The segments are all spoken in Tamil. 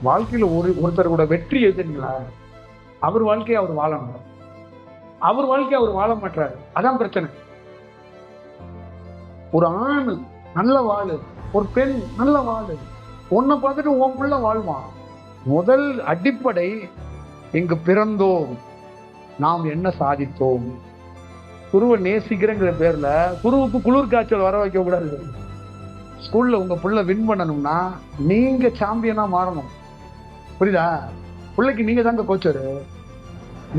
வாழ்க்கையில ஒருத்தரோட வெற்றி எதுங்களா? அவர் வாழ்க்கையை அவர் வாழணும். அவர் வாழ்க்கையை அவர் வாழ மாட்டாரு. அதான் பிரச்சனை. ஒரு ஆண் நல்ல வாழு, ஒரு பெண் நல்ல வாழு, உன்னை பார்த்துட்டு உன் பிள்ளை வாழ்வான். முதல் அடிப்படை, இங்கு பிறந்தோம், நாம் என்ன சாதித்தோம். குருவை நேசிக்கிறேங்கிற பேர்ல குருவுக்கு குளிர் காய்ச்சல் வர வைக்க கூடாது. ஸ்கூல்ல உங்க பிள்ளை வின் பண்ணணும்னா நீங்க சாம்பியனா மாறணும். புரியுதா? பிள்ளைக்கு நீங்க தாங்க கோச்சரு.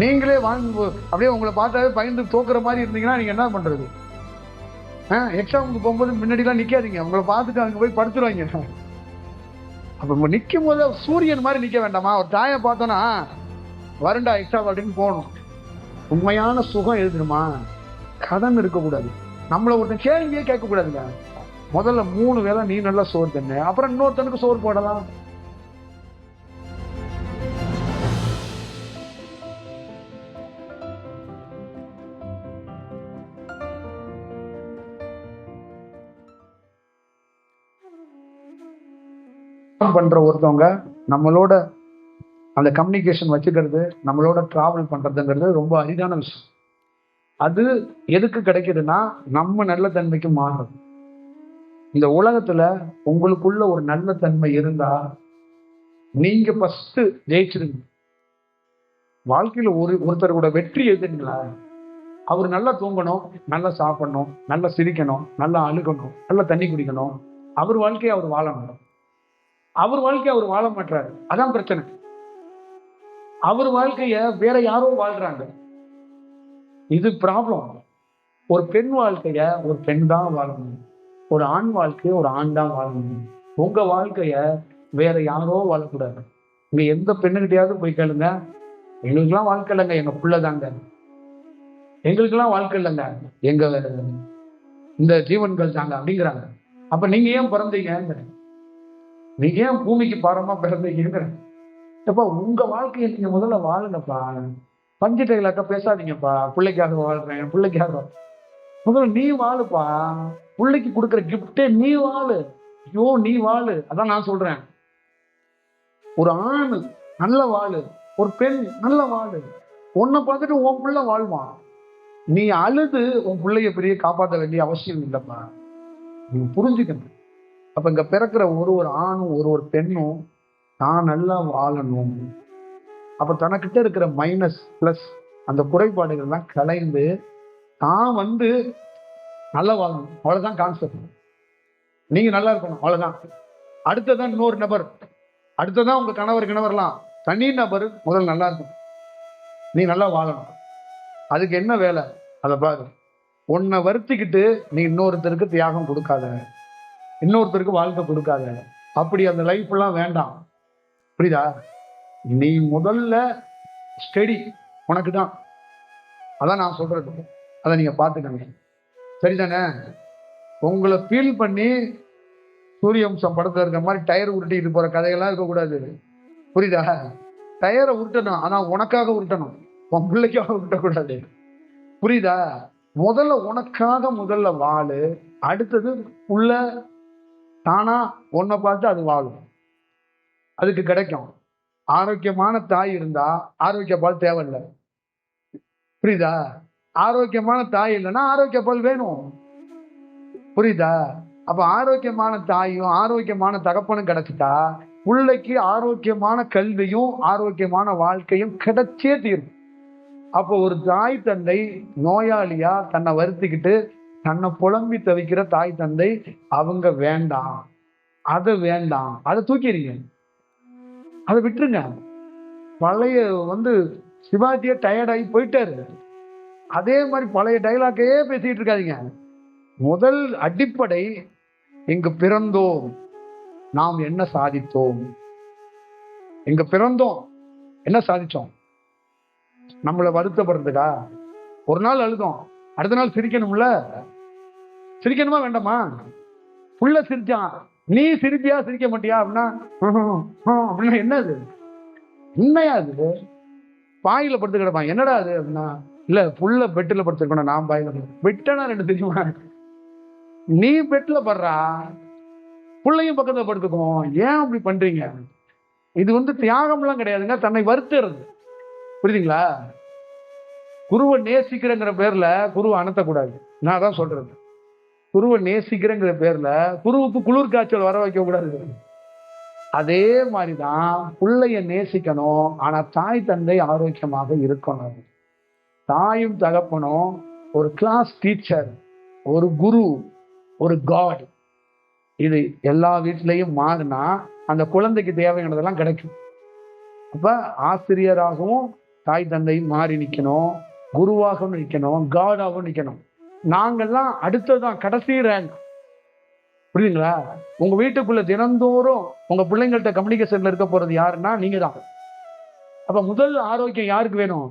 நீங்களே அப்படியே உங்களை பார்த்தாவே பயந்து தோக்குற மாதிரி இருந்தீங்கன்னா நீங்க என்ன பண்றது? எக்ஸாமுக்கு போகும்போது முன்னாடிலாம் நிக்காதீங்க. உங்களை பார்த்துட்டு அங்க போய் படுத்துருவாங்க. அப்ப நிக்கும் போது சூரியன் மாதிரி நிக்க வேண்டாமா? ஒரு தாயை பார்த்தோன்னா வருண்டா எக்ஸாம் அப்படின்னு போகணும். உண்மையான சுகம் எழுதுணுமா? கடன் இருக்கக்கூடாது. நம்மள ஒருத்தன் கேள்வியே கேட்க கூடாதுங்க. முதல்ல 3 வேளை நீ நல்லா சோறு தண்ணு, அப்புறம் இன்னொருத்தனுக்கு சோறு போடலாம். பண்ற ஒருத்தவங்க நம்மளோட அந்த கம்யூனிகேஷன் வச்சுக்கிறது, நம்மளோட டிராவல் பண்றதுங்கிறது ரொம்ப அரிதான விஷயம். அது எதுக்கு கிடைக்குதுன்னா நம்ம நல்ல தன்மைக்கு மாறுறது. இந்த உலகத்துல உங்களுக்குள்ள ஒரு நல்ல தன்மை இருந்தா நீங்க ஃபர்ஸ்ட் ஜெயிச்சிருங்க. வாழ்க்கையில ஒருத்தரோட வெற்றி எதுங்களா? அவர் நல்லா தூங்கணும், நல்லா சாப்பிடணும், நல்லா சிரிக்கணும், நல்லா அழுகணும், நல்லா தண்ணி குடிக்கணும். அவர் வாழ்க்கையை அவர் வாழணும். அவர் வாழ்க்கையை அவர் வாழ மாட்டாரு. அதான் பிரச்சனை. அவர் வாழ்க்கைய வேற யாரோ வாழ்றாங்க. இது ப்ராப்ளம். ஒரு பெண் வாழ்க்கைய ஒரு பெண் தான் வாழணும். ஒரு ஆண் வாழ்க்கைய ஒரு ஆண் தான் வாழணும். உங்க வாழ்க்கைய வேற யாரோ வாழக்கூடாது. இங்க எந்த பெண்ணுகிட்டையாவது போய் கேளுங்க, எங்களுக்கெல்லாம் வாழ்க்கை இல்லைங்க, எங்க பிள்ளைதாங்க, எங்களுக்கெல்லாம் வாழ்க்கை இல்லைங்க, எங்க இந்த ஜீவன்கள் தாங்க அப்படிங்கிறாங்க. அப்ப நீங்க ஏன் பிறந்தீங்க? நீங்க ஏன் பூமிக்கு பாரமா பிறந்தீங்க? அப்பா உங்க வாழ்க்கையை நீங்க முதல்ல வாழுங்கப்பா. பஞ்சு டைலாக்கா பேசாதீங்கப்பா. பிள்ளைக்காக வாழ்றேன், பிள்ளைக்காக. முதல்ல நீ வாழுப்பா. பிள்ளைக்கு கொடுக்குற கிஃப்டே நீ வாழு. ஐயோ நீ வாழு. அதான் நான் சொல்றேன். ஒரு ஆண் நல்ல வாழு, ஒரு பெண் நல்ல வாழு, உன்னை பார்த்துட்டு உன் பிள்ளை வாழ்வான். நீ அழுது உன் பிள்ளைய பெரிய காப்பாற்ற வேண்டிய அவசியம் இல்லைப்பா. நீ புரிஞ்சுக்கணும். அப்ப இங்க பிறக்கிற ஒரு ஆணும் ஒரு பெண்ணும் தான் நல்லா வாழணும். அப்ப தனக்கிட்ட இருக்கிற மைனஸ் பிளஸ் அந்த குறைபாடுகள்லாம் கலைந்து தான் நல்லா வாழணும். அவ்வளவுதான் கான்செப்ட். நீங்க நல்லா இருக்கணும், அவ்வளவுதான். அடுத்ததான் இன்னொரு நபர், அடுத்ததான் உங்க கிணவர்லாம் தனி நபர் முதல் நல்லா இருக்கணும். நீ நல்லா வாழணும். அதுக்கு என்ன வேலை அதை பாரு. உன்னை வருத்திக்கிட்டு நீ இன்னொருத்தருக்கு தியாகம் கொடுக்காத, இன்னொருத்தருக்கு வாழ்க்கை கொடுக்காத. அப்படி அந்த லைஃப் எல்லாம் வேண்டாம். புரியுதா? நீ முதல்ல ஸ்டெடி உனக்கு தான். அதான் நான் சொல்றது. அதை நீங்க பார்த்துக்கங்க. சரிதானே? உங்களை ஃபீல் பண்ணி சூரியவம்சம் படத்துல இருக்க மாதிரி டயர் உருட்டிட்டு போற கதைகள்லாம் இருக்கக்கூடாது. புரியுதா? டயரை உருட்டணும், ஆனா உனக்காக உருட்டணும், உன் பிள்ளைக்காக உருட்டக்கூடாது. புரியுதா? முதல்ல உனக்காக முதல்ல வாழு. அடுத்தது உள்ள தானா உன்னை பார்த்து அது வாழும். அதுக்கு கிடைக்கும். ஆரோக்கியமான தாய் இருந்தா ஆரோக்கிய பால் தேவையில்லை. புரியுதா? ஆரோக்கியமான தாய் இல்லைன்னா ஆரோக்கிய பால் வேணும். புரியுதா? அப்ப ஆரோக்கியமான தாயும் ஆரோக்கியமான தகப்பனும் கிடைச்சிட்டா பிள்ளைக்கு ஆரோக்கியமான கல்வியும் ஆரோக்கியமான வாழ்க்கையும் கிடைச்சே தீரும். அப்போ ஒரு தாய் தந்தை நோயாளியா தன்னை வருத்திக்கிட்டு தன்னை புலம்பி தவிக்கிற தாய் தந்தை அவங்க வேண்டாம். அதை வேண்டாம், அதை தூக்கிறீங்க, அதை விட்டுருங்க. பழைய சிவாஜியே டயர்டாகி போயிட்டாரு. அதே மாதிரி பழைய டைலாக்கையே பேசிட்டு இருக்காதீங்க. முதல் அடிப்படை, இங்கு பிறந்தோம், நாம் என்ன சாதித்தோம். இங்க பிறந்தோம், என்ன சாதிச்சோம்? நம்மளை வருத்தப்படுறதுக்கா? ஒரு நாள் அழுதோம், அடுத்த நாள் சிரிக்கணும்ல. சிரிக்கணுமா வேண்டாமா? புள்ள சிரிச்சான், நீ சிரிப்பியா சிரிக்க மாட்டியா அப்படின்னா அப்படின்னா என்னது? உண்மையா? அது பாயில படுத்து கிடப்பான், என்னடா அது அப்படின்னா, இல்ல புள்ள பெட்டுல படுத்துருக்கணும், நான் பாயில. பெட்டனா 2 தெரியுமா? நீ பெட்ல படுறா, புள்ளையும் பக்கத்துல படுத்துக்கும். ஏன் அப்படி பண்றீங்க? இது தியாகம்லாம் கிடையாதுங்க, தன்னை வருத்துறது. புரியுதுங்களா? குருவை நேசிக்கிறங்கிற பேர்ல குருவை அணத்தக்கூடாது. நான் தான் சொல்றது. குருவை நேசிக்கிறங்கிற பேர்ல குருவுக்கு குளிர் காய்ச்சல் வர வைக்க கூடாது. அதே மாதிரிதான் பிள்ளைய நேசிக்கணும். ஆனா தாய் தந்தை ஆரோக்கியமாக இருக்கணும். தாயும் தகப்பனும் ஒரு கிளாஸ் டீச்சர், ஒரு குரு, ஒரு காட், இது எல்லா வீட்லயும் மாறினா அந்த குழந்தைக்கு தேவையானதெல்லாம் கிடைக்கும். அப்ப ஆசிரியராகவும் தாய் தந்தையும் மாறி நிக்கணும், குருவாகவும் நிக்கணும், காடாகவும் நிக்கணும். நாங்கெல்லாம் அடுத்ததான் கடைசி ரேங்க். புரியுதுங்களா? உங்க வீட்டுக்குள்ள தினந்தோறும் உங்க பிள்ளைங்கள்ட்ட கம்யூனிகேஷன்ல இருக்க போறது யாருன்னா நீங்க தான். அப்ப முதல் ஆரோக்கியம் யாருக்கு வேணும்?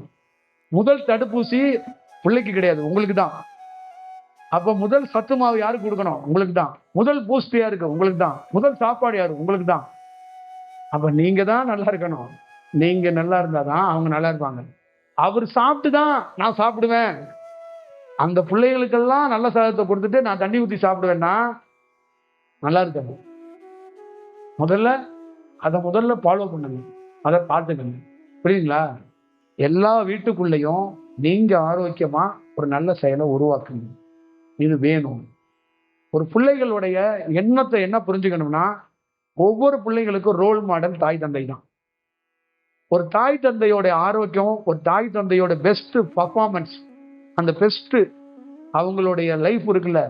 முதல் தடுப்பூசி பிள்ளைக்கு கிடையாது, உங்களுக்கு தான். அப்ப முதல் சத்து மாவு யாருக்கு கொடுக்கணும்? உங்களுக்கு தான். முதல் பூஸ்ட் யாருக்கு? உங்களுக்கு தான். முதல் சாப்பாடு யாரு? உங்களுக்கு தான். அப்ப நீங்க தான் நல்லா இருக்கணும். நீங்க நல்லா இருந்தாதான் அவங்க நல்லா இருப்பாங்க. அவர் சாப்பிட்டுதான் நான் சாப்பிடுவேன், அந்த பிள்ளைகளுக்கெல்லாம் நல்ல சாதத்தை கொடுத்துட்டு நான் தண்ணி ஊற்றி சாப்பிடுவேன்னா நல்லா இருக்காது. முதல்ல ஃபாலோ பண்ணுங்க, அதை பார்த்துக்கங்க. புரியுதுங்களா? எல்லா வீட்டுக்குள்ளேயும் நீங்க ஆரோக்கியமா ஒரு நல்ல செயலை உருவாக்குங்க. இது வேணும். ஒரு பிள்ளைகளுடைய எண்ணத்தை என்ன புரிஞ்சுக்கணும்னா, ஒவ்வொரு பிள்ளைகளுக்கும் ரோல் மாடல் தாய் தந்தை தான். ஒரு தாய் தந்தையோட ஆரோக்கியம், ஒரு தாய் தந்தையோட பெஸ்ட் பர்ஃபார்மன்ஸ், அந்த பெஸ்ட் அவங்களுடைய லைஃப் இருக்குல்ல,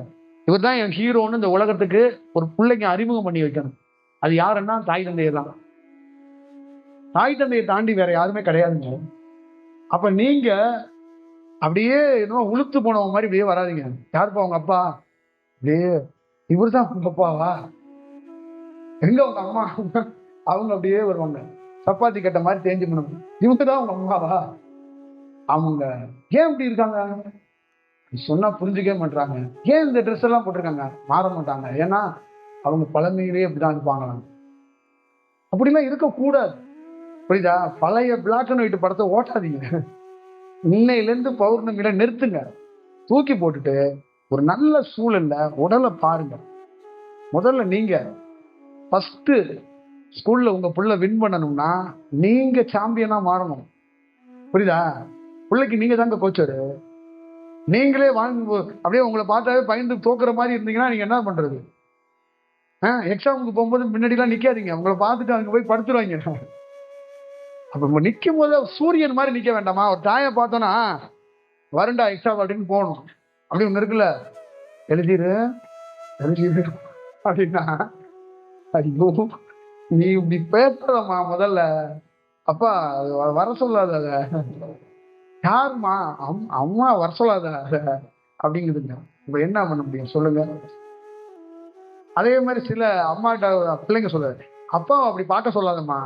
இவர் தான் என் ஹீரோன்னு இந்த உலகத்துக்கு ஒரு பிள்ளைங்க அறிமுகம் பண்ணி வைக்கணும். அது யாருன்னா தாய் தந்தையை தான். தாய் தந்தையை தாண்டி வேற யாருமே கிடையாதுங்க. அப்ப நீங்க அப்படியே இன்னும் உளுத்து போனவங்க மாதிரி இப்படியே வராதிங்க. யாருப்பா உங்க அப்பா? அப்படியே இவர் தான் உங்க அப்பாவா? எங்க உங்க அம்மா? அவங்க அப்படியே வருவாங்க, சப்பாத்தி கட்ட மாதிரி தேஞ்சு பண்ணுவாங்க. இவங்க தான் உங்க அம்மாவா? அவங்க ஏன் இப்படி இருக்காங்க சொன்னா புரிஞ்சுக்கவே மாட்டாங்க. ஏன் இந்த ட்ரெஸ் எல்லாம் போட்டிருக்காங்க? மாற மாட்டாங்க. ஏன்னா அவங்க பழமையிலேயே அப்படிதான் இருப்பாங்களாம். அப்படிலாம் இருக்கக்கூடாது. புரியுதா? பழைய பிளாக் அண்ட் ஒயிட் படத்தை ஓட்டாதீங்க. இன்னையிலேருந்து பௌர்ணமியில நிறுத்துங்க. தூக்கி போட்டுட்டு ஒரு நல்ல சூழல்ல உடலை பாருங்க. முதல்ல நீங்க ஃபர்ஸ்ட் ஸ்கூல்ல உங்க புள்ள வின் பண்ணணும்னா நீங்க சாம்பியனா மாறணும். புரியுதா? பிள்ளைக்கு நீங்க தாங்க கோச்சரு. நீங்களே வாங்க அப்படியே உங்களை பார்த்தாவே பயந்து தோக்குற மாதிரி இருந்தீங்கன்னா நீங்க என்ன பண்றது? எக்ஸாமுக்கு போகும்போது முன்னாடிலாம் நிக்காதீங்க. உங்களை பார்த்துட்டு அங்க போய் படுத்துருவாங்க. அப்ப நிக்கும் போது சூரியன் மாதிரி நிக்க வேண்டாமா? ஒரு தாயை பார்த்தோன்னா வருண்டா எக்ஸாம் அப்படின்னு போகணும். அப்படி ஒண்ணு இருக்குல்ல, எழுதிரு அப்படின்னா, ஐயோ நீ இப்படி பேசுறமா முதல்ல அப்பா வர சொல்லாத, யாருமா அம்மா வர சொல்லாத அப்படிங்குதுங்க. இப்ப என்ன பண்ண முடியும் சொல்லுங்க? அதே மாதிரி சில அம்மாட்ட பிள்ளைங்க சொல்லுது, அப்பாவை அப்படி பார்க்க சொல்லாதம்மா.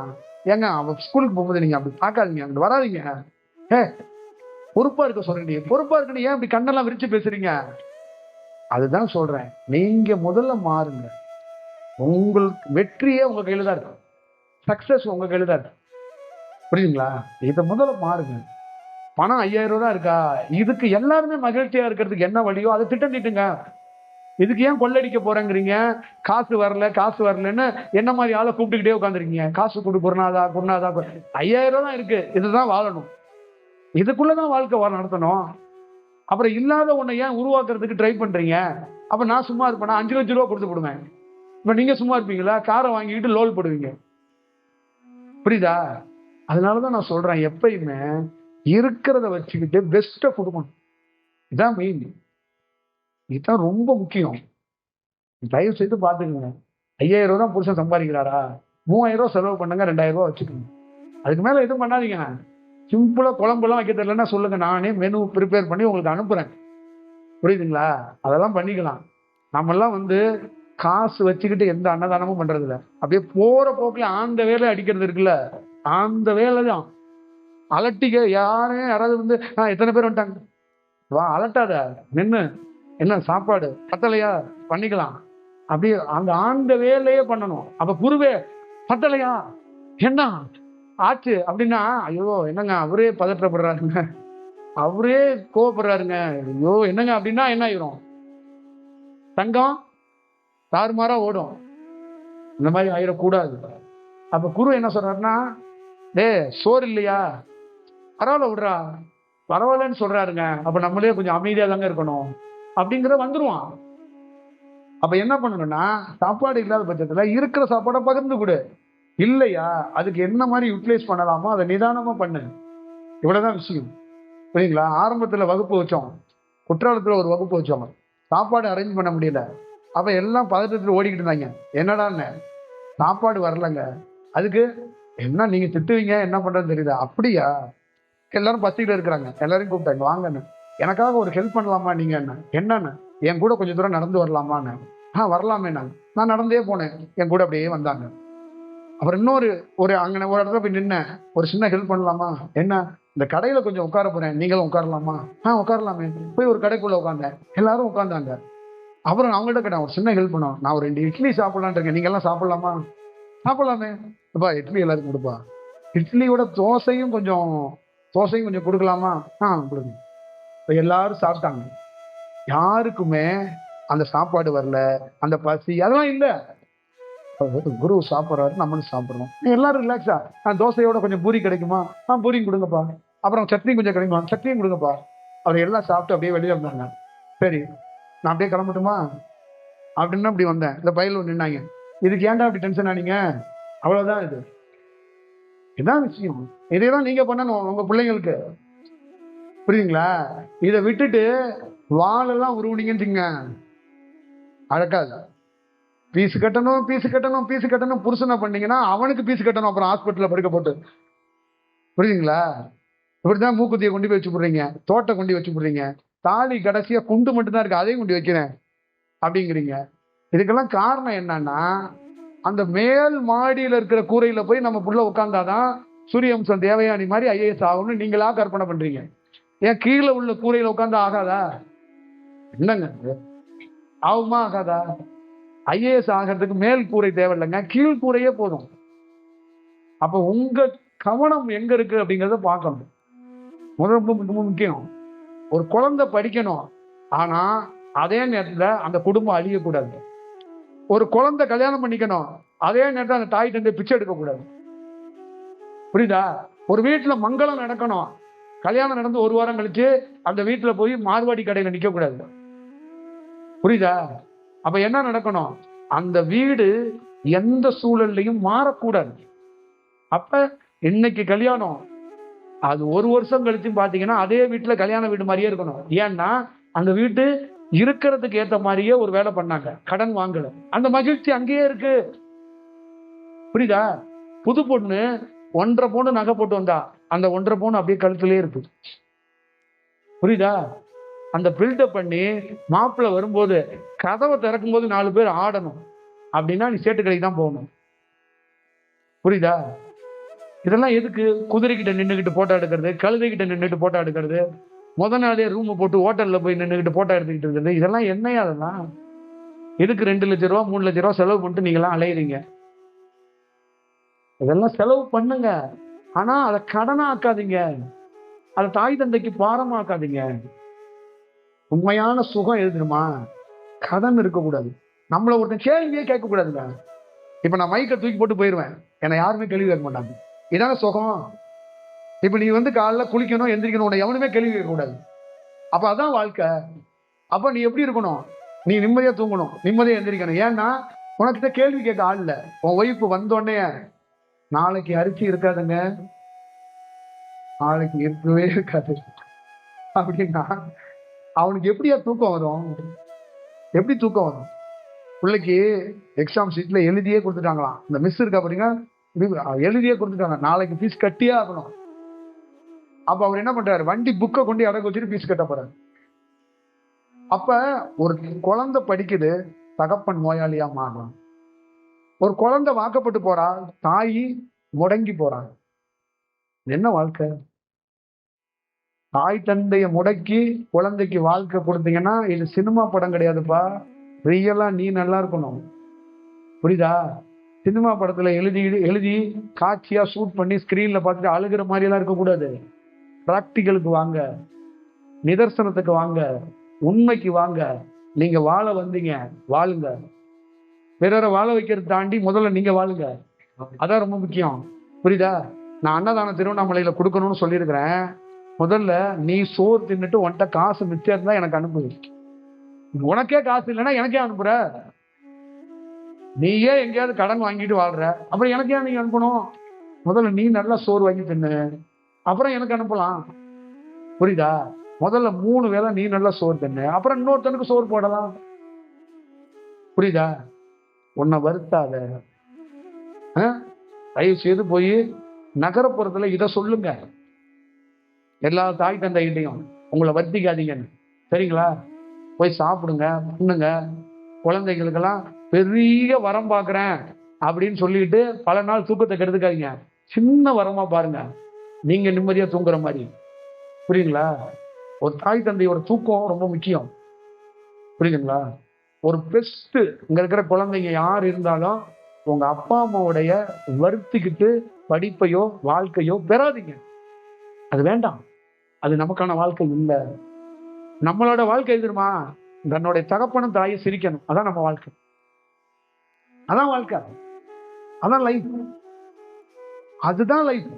ஏங்க அவ ஸ்கூலுக்கு போகும்போது நீங்க அப்படி பார்க்காதீங்க, அங்கிட்டு வராதிங்க. பொறுப்பா இருக்க சொல்றீங்க. பொறுப்பா இருக்குன்னு ஏன் இப்படி கண்ணெல்லாம் விரிச்சு பேசுறீங்க? அதுதான் சொல்றேன், நீங்க முதல்ல மாறுங்க. உங்களுக்கு வெற்றியே உங்க கையில தான் இருக்கு. சக்சஸ் உங்க கையில தான் இருக்கு. புரியுதுங்களா? இதை முதல்ல மாறுங்க. பணம் 5000 ரூபா தான் இருக்கா? இதுக்கு எல்லாருமே மகிழ்ச்சியா இருக்கிறதுக்கு என்ன வழியோ அதை திட்டமிட்டுங்க. இதுக்கு ஏன் கொள்ளடிக்க போறேங்கிறீங்க? காசு வரலன்னு என்ன மாதிரி ஆளை கூப்பிட்டுக்கிட்டே உட்காந்துருக்கீங்க. காசு கொடு, குருநாதா 5000 ரூபா தான் இருக்கு, இதுதான் வாழணும், இதுக்குள்ளதான் வாழ்க்கை நடத்தணும். அப்புறம் இல்லாத ஒண்ணை ஏன் உருவாக்குறதுக்கு ட்ரை பண்றீங்க? அப்ப நான் சும்மா இருப்பேனா? 5 லட்சம் ரூபா கொடுத்து போடுவேன். இப்ப நீங்க சும்மா இருப்பீங்களா? காரை வாங்கிட்டு லோல் போடுவீங்க. புரியுதா? அதனாலதான் நான் சொல்றேன், எப்பயுமே இருக்கிறத வச்சுக்கிட்டு பெஸ்ட்டை கொடுக்கணும். இதான் மெயின், இதுதான் ரொம்ப முக்கியம். தயவு செய்து பாத்துக்கோங்க. 5000 ரூபா தான் புருஷன் சம்பாதிக்கிறாரா? 3000 ரூபா செலவு பண்ணுங்க, 2000 ரூபா வச்சுக்கோங்க. அதுக்கு மேல எதுவும் பண்ணாதீங்க. சிம்பிளா குழம்பெல்லாம் வைக்க தெரியலன்னா சொல்லுங்க, நானே மெனு ப்ரிப்பேர் பண்ணி உங்களுக்கு அனுப்புறேன். புரியுதுங்களா? அதெல்லாம் பண்ணிக்கலாம். நம்மெல்லாம் காசு வச்சுக்கிட்டு எந்த அன்னதானமும் பண்றது இல்லை. அப்படியே போற போக்குல ஆந்த வேலை அடிக்கிறது இருக்குல்ல, அந்த வேலை தான். அலட்டிக்க யாராவது எத்தனை பேர் வந்துட்டாங்க, வா அலட்டாத, நின்று என்ன சாப்பாடு பத்தலையா பண்ணிக்கலாம், அப்படியே அந்த ஆந்த வேலையே பண்ணணும். அப்ப குருவே பத்தலையா என்ன ஆச்சு அப்படின்னா, ஐயோ என்னங்க அவரே பதற்றப்படுறாருங்க, அவரே கோவப்படுறாருங்க, ஐயோ என்னங்க அப்படின்னா என்ன ஆயிரும்? தங்கம் தாறுமாறா ஓடும். இந்த மாதிரி ஆயிடக்கூடாது. அப்ப குரு என்ன சொல்றாருன்னா, டே சோறு இல்லையா, பரவாயில்ல விடுறா, பரவாயில்லன்னு சொல்றாருங்க, அப்ப நம்மளே கொஞ்சம் அமைதியா தாங்க இருக்கணும் அப்படிங்கிற வந்துருவான். அப்ப என்ன பண்ணணும்னா, சாப்பாடு இல்லாத பட்சத்துல இருக்கிற சாப்பாடை பகிர்ந்து கொடு. இல்லையா அதுக்கு என்ன மாதிரி யூட்டிலைஸ் பண்ணலாமோ அதை நிதானமா பண்ணு. இவ்வளவுதான் விஷயம். புரியுங்களா? ஆரம்பத்துல வகுப்பு வச்சோம், குற்றாலத்துல ஒரு வகுப்பு வச்சோம், சாப்பாடு அரேஞ்ச் பண்ண முடியல. அப்ப எல்லாம் பதட்டத்துல ஓடிக்கிட்டு இருந்தாங்க. என்னடான்னு, சாப்பாடு வரலங்க. அதுக்கு என்ன நீங்க திட்டுவீங்க, என்ன பண்றதுன்னு தெரியுதா? அப்படியா, எல்லாரும் பசியில இருக்கிறாங்க, எல்லாரையும் கூப்பிட்டாங்க, வாங்கன்னு. எனக்காக ஒரு ஹெல்ப் பண்ணலாமா நீங்க? என்னன்னு, என் கூட கொஞ்சம் தூரம் நடந்து வரலாமான்னு. வரலாமே. நான் நடந்தே போனேன், என் கூட அப்படியே வந்தாங்க. அப்புறம் இன்னொரு அங்க ஒரு இடத்துல போய் நின்ன, ஒரு சின்ன ஹெல்ப் பண்ணலாமா? என்ன, இந்த கடையில கொஞ்சம் உட்கார போறேன், நீங்களும் உட்காரலாமா? உட்காரலாமே. போய் ஒரு கடைக்குள்ள உட்காந்தேன், எல்லாரும் உட்காந்தாங்க. அப்புறம் அவங்கள்ட்ட கேட்டேன், ஒரு சின்ன ஹெல்ப் பண்ணும், நான் ஒரு 2 இட்லி சாப்பிடலான் இருக்கேன், நீங்க எல்லாம் சாப்பிடலாமா? சாப்பிடலாமே. அப்பா இட்லி எல்லாருக்கும் கொடுப்பா, இட்லியோட தோசையும் கொஞ்சம் கொடுக்கலாமா? கொடுங்க. இப்ப எல்லாரும் சாப்பிட்டாங்க. யாருக்குமே அந்த சாப்பாடு வரல, அந்த பசி அதெல்லாம் இல்ல. குரு சாப்பிட்றாரு, நம்மளும் சாப்பிட்றோம், எல்லாரும் ரிலாக்ஸா. தோசையோட கொஞ்சம் பூரி கிடைக்குமா? பூரியும் கொடுங்கப்பா. அப்புறம் சட்னி கொஞ்சம் கிடைக்குமா? சட்னியும் கொடுங்கப்பா. அவர் எல்லாம் சாப்பிட்டு அப்படியே வெளியே வந்தாங்க. சரி, நான் அப்படியே கிளம்பட்டுமா அப்படின்னு அப்படி வந்தேன். இந்த பயில நின்னாங்க. இதுக்கு ஏன்டா அப்படி டென்ஷன் ஆனீங்க? அவ்வளவுதான். இதான் விஷயம். இதைதான் நீங்க பண்ணணும் உங்க பிள்ளைங்களுக்கு. புரியுதுங்களா? இதை விட்டுட்டு வாழெல்லாம் உருவனீங்கன்னு அழக்காது. பீஸ் கட்டணும் புருஷனை பண்ணீங்கன்னா அவனுக்கு பீஸ் கட்டணும், அப்புறம் ஹாஸ்பிட்டல்ல படுக்க போட்டு. புரியுதுங்களா? இப்படிதான் மூக்குத்தியை கொண்டு போய் வச்சு போடுறீங்க, தோட்டை கொண்டு வச்சு போடுறீங்க, தாலி கடைசியா குண்டு மட்டும்தான் இருக்கு, அதையும் கொண்டு வைக்கிறேன் அப்படிங்கிறீங்க. இதுக்கெல்லாம் காரணம் என்னன்னா, அந்த மேல் மாடியில இருக்கிற கூரையில போய் நம்ம புள்ள உட்கார்ந்தாதான் சூரியவம்சம் தேவயானி மாதிரி ஐஏஎஸ் ஆகும்னு நீங்களா கற்பனை பண்றீங்க. ஏன் கீழே உள்ள கூரையில உட்கார்ந்து ஆகாதா? என்னங்க ஆகுமா? ஆகாதா? ஐஏஎஸ் ஆகிறதுக்கு மேல் கூரை தேவையில்லைங்க, கீழ் கூரையே போதும். அப்ப உங்க கவனம் எங்க இருக்கு அப்படிங்கறத பார்க்கணும். ரொம்ப முக்கியம். ஒரு குழந்தை படிக்கணும், ஆனா அதே நேரத்துல அந்த குடும்பம் அழியக்கூடாது. ஒரு குழந்தை கல்யாணம் பண்ணிக்கணும், அதே நேரத்தில் அந்த தாய் தந்தை பிச்சை எடுக்க கூடாது. புரியுதா? ஒரு வீட்டுல மங்களம் நடக்கணும், கல்யாணம் நடந்து 1 வாரம் கழிச்சு அந்த வீட்டுல போய் மார்வாடி கடையில நிக்க கூடாது. புரியுதா? அப்ப என்ன நடக்கணும்? அந்த வீடு எந்த சூழல்லையும் மாறக்கூடாது. அப்ப இன்னைக்கு கல்யாணம், அது 1 வருஷம் கழிச்சு பாத்தீங்கன்னா அதே வீட்டுல கல்யாண வீடு மாதிரியே இருக்கணும். ஏன்னா அந்த வீட்டு இருக்கிறதுக்கு ஏத்த மாதிரியே ஒரு வேலை பண்ணாங்க, கடன் வாங்கல, அந்த மகிழ்ச்சி அங்கேயே இருக்கு. புரியுதா? புது பொண்ணு 1.5 பவுன் நகை போட்டு வந்தா, அந்த 1.5 பவுன் அப்படியே கழுத்துலயே இருக்கு. புரியுதா? அந்த பில்டப் பண்ணி மாப்பிள்ள வரும்போது கதவை திறக்கும் போது 4 பேர் ஆடணும் அப்படின்னா நீ சேட்டு கடைக்கு தான் போகணும். புரியுதா? இதெல்லாம் எதுக்கு? குதிரைக்கிட்ட நின்றுகிட்டு போட்டோ எடுக்கிறது, கழுதைகிட்ட நின்றுட்டு போட்டோ எடுக்கிறது, முத நாளே ரூம் போட்டு ஹோட்டல்ல போய் நின்றுகிட்டு போட்டோ எடுத்துக்கிட்டு இருக்கிறது, இதெல்லாம் என்னையா? அதெல்லாம் எதுக்கு 2 லட்சம் ரூபா 3 லட்சம் ரூபா செலவு பண்ணிட்டு நீங்களாம் அலையிறீங்க? இதெல்லாம் செலவு பண்ணுங்க, ஆனா அதை கடனாக்காதீங்க, அதை தாய் தந்தைக்கு பாரமாக்காதீங்க. உண்மையான சுகம் எது தெரியுமா? கடன் இருக்கக்கூடாது. நம்மள ஒருத்தன் கேள்வியே கேட்க கூடாதுங்க. இப்ப நான் மைக்கை தூக்கி போட்டு போயிருவேன், என்னை யாருமே கேள்வி கேட்க மாட்டாங்க. இதான சுகம். இப்ப நீ காலைல குளிக்கணும், எந்திரிக்கணும், உன்னை எவனுமே கேள்வி கேட்க கூடாது. அப்ப அதான் வாழ்க்கை. அப்ப நீ எப்படி இருக்கணும்? நீ நிம்மதியா தூங்கணும், நிம்மதியா எந்திரிக்கணும். ஏன்னா உனக்கிட்ட கேள்வி கேட்க ஆள் இல்ல. உன் ஒய்ஃப் வந்தோடனே நாளைக்கு அரிசி இருக்காதுங்க, நாளைக்கு இருக்கவே இருக்காது அப்படின்னா அவனுக்கு எப்படியா தூக்கம் வரும்? எப்படி தூக்கம் வரும்? பிள்ளைக்கு எக்ஸாம் ஷீட்ல எழுதியே கொடுத்துட்டாங்களாம், இந்த மிஸ் இருக்கா பாத்தீங்க, எழுதியே கொடுத்துட்டாங்க, நாளைக்கு ஃபீஸ் கட்டியே ஆகணும். அப்ப அவர் என்ன பண்றாரு? வண்டி புக்கை கொண்டு அடகு வச்சுட்டு ஃபீஸ் கட்ட போறாரு. அப்ப ஒரு குழந்தை படிக்குது, தகப்பன் நோயாளியா மாறுறான். ஒரு குழந்தை வாக்கப்பட்டு போறா, தாய் முடங்கி போறாங்க. என்ன வாழ்க்கை? தாய் தந்தைய முடக்கி குழந்தைக்கு வாழ்க்கை கொடுத்தீங்கன்னா இது சினிமா படம் கிடையாதுப்பா. ரியலா நீ நல்லா இருக்கணும். புரியுதா? சினிமா படத்துல எழுதி காட்சியா ஷூட் பண்ணி ஸ்கிரீன்ல பார்த்துட்டு அழுகிற மாதிரி எல்லாம் இருக்கக்கூடாது. பிராக்டிகலுக்கு வாங்க, நிதர்சனத்துக்கு வாங்க, உண்மைக்கு வாங்க. நீங்க வாழ வந்தீங்க, வாழுங்க. பிறரை வாழ வைக்கிறது தாண்டி முதல்ல நீங்க வாழுங்க. அதான் ரொம்ப முக்கியம். புரியுதா? நான் அன்னதானம் திருவண்ணாமலையில கொடுக்கணும்னு சொல்லியிருக்கிறேன். முதல்ல நீ சோறு தின்னுட்டு உன்கிட்ட காசு மிச்சம் இருந்தா எனக்கு அனுப்பு. உனக்கே காசு இல்லைன்னா எனக்கே அனுப்புற? நீயே எங்கேயாவது கடன் வாங்கிட்டு வாழ்ற, அப்புறம் எனக்கே நீங்க அனுப்பணும்? முதல்ல நீ நல்லா சோறு வாங்கி தின்னு, அப்புறம் எனக்கு அனுப்பலாம். புரியுதா? முதல்ல 3 வேளை நீ நல்லா சோறு தின்னு, அப்புறம் இன்னொருத்தனுக்கு சோறு போடலாம். புரியுதா? உன்னை வருத்தாத. தயவு செய்து போய் நகரப்புறத்துல இதை சொல்லுங்க எல்லா தாய் தந்தைகிட்டையும், உங்களை வருத்திக்காதீங்கன்னு. சரிங்களா? போய் சாப்பிடுங்க, பண்ணுங்க. குழந்தைகளுக்கெல்லாம் பெரிய வரம் பார்க்குறேன் அப்படின்னு சொல்லிட்டு பல நாள் தூக்கத்தை கெடுத்துக்காதீங்க. சின்ன வரமா பாருங்க, நீங்க நிம்மதியா தூங்குற மாதிரி. புரியுங்களா? ஒரு தாய் தந்தையோட தூக்கம் ரொம்ப முக்கியம். புரியுதுங்களா? ஒரு பெஸ்ட் இங்க இருக்கிற குழந்தைங்க யார் இருந்தாலும் உங்க அப்பா அம்மாவுடைய வருத்திக்கிட்டு படிப்பையோ வாழ்க்கையோ பெறாதீங்க. அது வேண்டாம். அது நமக்கான வாழ்க்கை இல்லை. நம்மளோட வாழ்க்கை எதிர்மா தன்னுடைய தகப்பனும் தாயை சிரிக்கணும். அதான் நம்ம வாழ்க்கை. அதான் வாழ்க்கை. அதான் லைஃப். அதுதான் லைஃப்.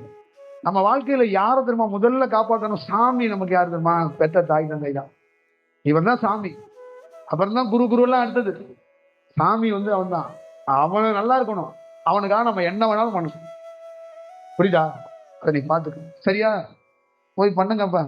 நம்ம வாழ்க்கையில யாரை தெரியுமா முதல்ல காப்பாற்றணும்? சாமி நமக்கு யாரு தெரியுமா? பெற்ற தாய் தந்தை தான். இவன் தான் சாமி. அப்புறம் தான் குரு எல்லாம் அடுத்தது. சாமி அவன் தான். அவன் நல்லா இருக்கணும். அவனுக்காக நம்ம என்ன வேணாலும் பண்ணணும். புரியுதா? அதை நீ பார்த்துக்க. சரியா? போய் பண்ணுங்கப்பா.